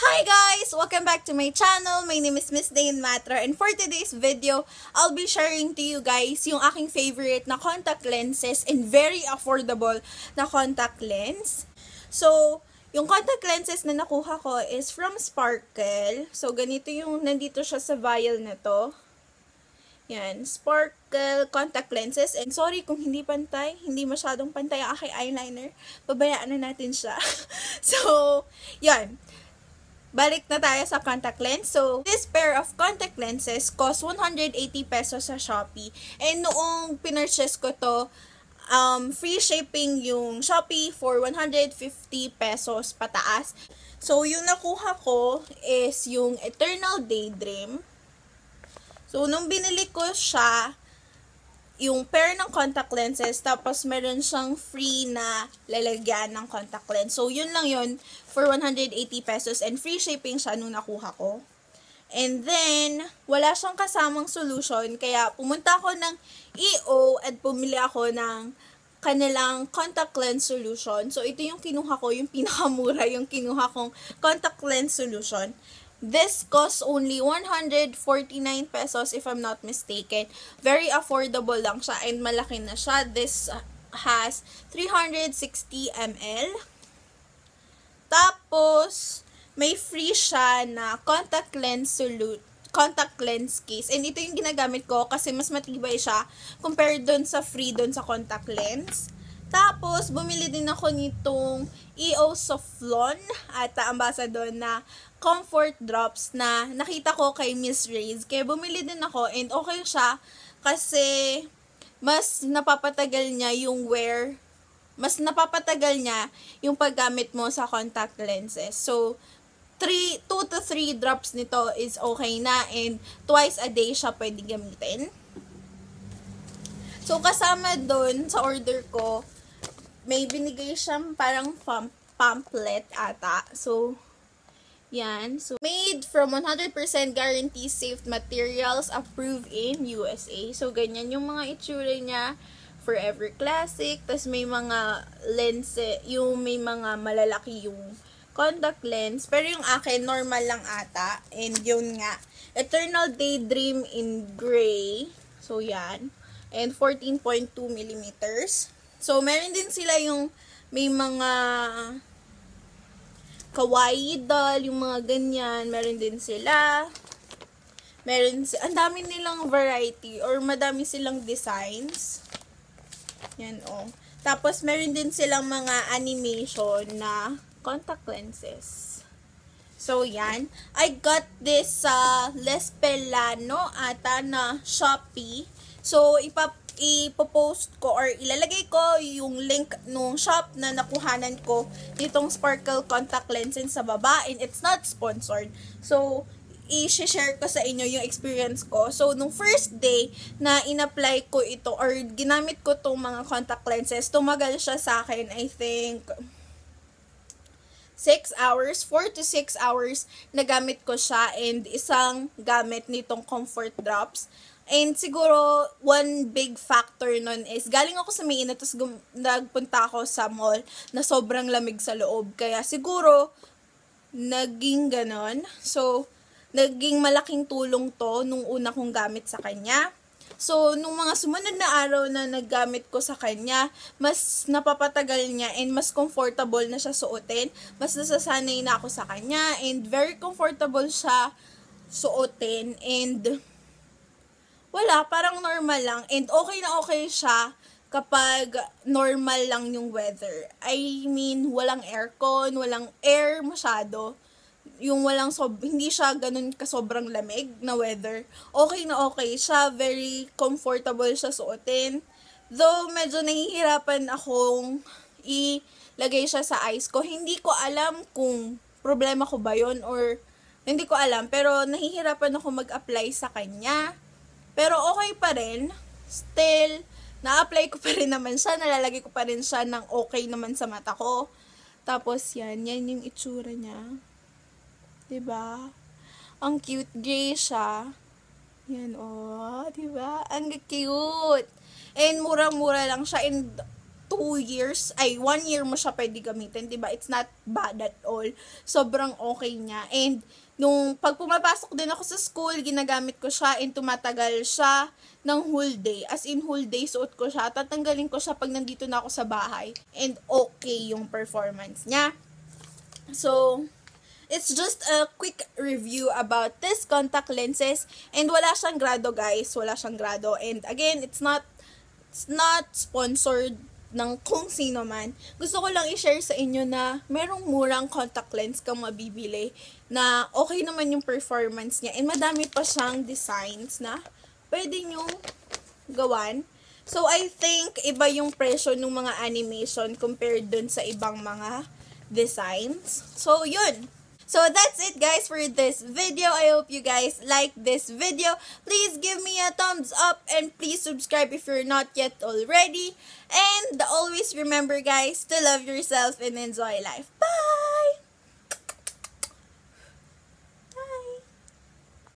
Hi guys! Welcome back to my channel. My name is Miss Dane Matra, and for today's video, I'll be sharing to you guys yung aking favorite na contact lenses and very affordable na contact lens. So, yung contact lenses na nakuha ko is from Sparkle. So, ganito yung nandito siya sa vial na to. Yan, Sparkle contact lenses. And sorry kung hindi pantay, hindi masyadong pantay ang aking eyeliner. Pabayaan na natin siya. So, yan. Balik na tayo sa contact lens. So, this pair of contact lenses cost 180 pesos sa Shopee. And noong pinurchase ko to, free shipping yung Shopee for 150 pesos pataas. So, yung nakuha ko is yung Eternal Daydream. So, nung binili ko siya, yung pair ng contact lenses, tapos meron siyang free na lalagyan ng contact lens. So, yun lang yun for 180 pesos and free shipping siya nung nakuha ko. And then, wala siyang kasamang solution, kaya pumunta ako ng EO at bumili ako ng kanilang contact lens solution. So, ito yung kinuha ko, yung pinakamura, yung kinuha kong contact lens solution. This costs only 149 pesos if I'm not mistaken. Very affordable lang siya and malaki na siya. This has 360 ml. Tapos, may free siya na contact lens case. And ito yung ginagamit ko kasi mas matibay siya compared dun sa free dun sa contact lens. Tapos, bumili din ako nitong EO Soflon at ambassador na comfort drops na nakita ko kay Miss Reyes. Kaya bumili din ako and okay siya kasi mas napapatagal niya yung wear. Mas napapatagal niya yung paggamit mo sa contact lenses. So, 2 to 3 drops nito is okay na and twice a day siya pwede gamitin. So, kasama doon sa order ko, may binigay siyang parang pamphlet ata. So, yan. So, made from 100% guarantee safe materials approved in USA. So, ganyan yung mga itsura niya. Forever Classic. Tapos, may mga lens, yung may mga malalaki yung contact lens. Pero yung akin, normal lang ata. And yun nga. Eternal Daydream in gray. So, yan. And 14.2 millimeters. So, meron din sila yung may mga kawaii doll, yung mga ganyan. Meron din sila. Ang dami nilang variety or madami silang designs. Yan, oh. Tapos, meron din silang mga animation na contact lenses. So, yan. I got this sa Les Pelano ata na Shopee. So, ipopost ko or ilalagay ko yung link nung shop na nakuhanan ko nitong Sparkle contact lenses sa baba and it's not sponsored. So, i-share ko sa inyo yung experience ko. So, nung first day na in-apply ko ito or ginamit ko tong mga contact lenses, tumagal siya sa akin, I think 6 hours, 4 to 6 hours na gamit ko siya and isang gamit nitong comfort drops. And siguro, one big factor nun is, galing ako sa Mainit, tapos nagpunta ako sa mall na sobrang lamig sa loob. Kaya siguro, naging ganon. So, naging malaking tulong to nung una kong gamit sa kanya. So, nung mga sumunod na araw na naggamit ko sa kanya, mas napapatagal niya and mas comfortable na siya suotin. Mas nasasanay na ako sa kanya and very comfortable siya suotin and wala, parang normal lang. And okay na okay siya kapag normal lang yung weather. I mean, walang aircon, walang air masyado. Yung hindi siya ganun kasobrang lamig na weather. Okay na okay siya, very comfortable siya suotin. Though, medyo nahihirapan akong ilagay siya sa eyes ko. Hindi ko alam kung problema ko ba yun or hindi ko alam. Pero, nahihirapan ako mag-apply sa kanya. Pero okay pa rin. Still, na-apply ko pa rin naman siya. Nalalagay ko pa rin siya ng okay naman sa mata ko. Tapos yan yung itsura niya. 'Di ba? Ang cute, gray siya. Yan, oh. 'Di ba? Ang cute. And murang-mura lang siya. And 1 year mo siya pwede gamitin, diba? It's not bad at all. Sobrang okay niya. And, nung pag pumapasok din ako sa school, ginagamit ko siya and tumatagal siya ng whole day. As in, whole day, suot ko siya. Tatanggalin ko siya pag nandito na ako sa bahay. And okay yung performance niya. So, it's just a quick review about this contact lenses. And wala siyang grado, guys. Wala siyang grado. And again, it's not sponsored ng kung sino man. Gusto ko lang i-share sa inyo na merong murang contact lens kang mabibili na okay naman yung performance niya. And madami pa siyang designs na pwede nyong gawan. So, I think iba yung presyo ng mga animation compared dun sa ibang mga designs. So, yun. So, that's it guys for this video. I hope you guys like this video. Please give me a thumbs up and please subscribe if you're not yet already. And always remember guys to love yourself and enjoy life. Bye!